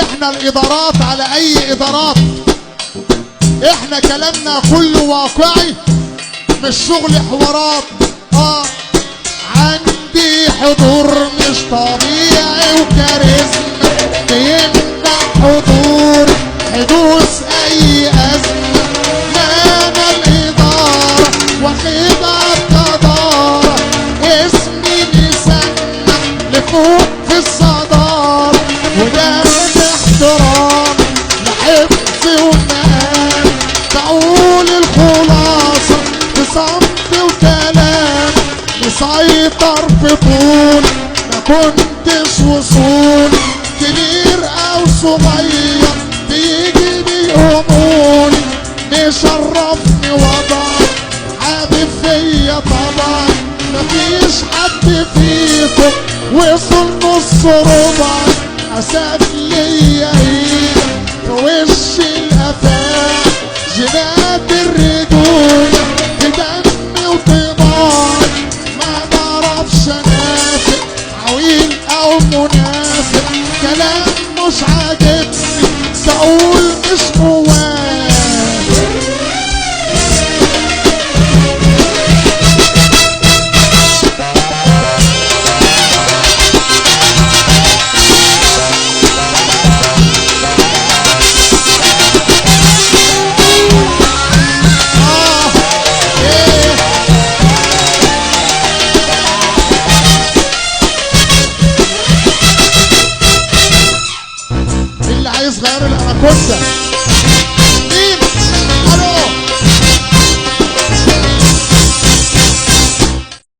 احنا الادارات على اي ادارات، احنا كلامنا كله واقعي مش شغل حوارات. عندي حضور مش طبيعي وكاريزما بيمنع حضور حدوث اي ازمه. انا الاداره واخدها بجداره، اسمي مسمع لفوق في الصداره، وده احترام لحفظ ومقام. بقول الخلاصه بصمت وكلام، مسيطر في طول ما كنتش وصول. كبير او صغير بيجي بيقومولي، مشرفني وضع حابب فيا طبعا. مفيش حد فيكم وصل نص ربع، اسف ليا ايد في وش الافاق. جنات الرجولة بدم وطباع، ما بعرفش انافق عويل او منافق. كلام مش عاجبني سأقول مش موافق. اللي عايز غير الاناكوندا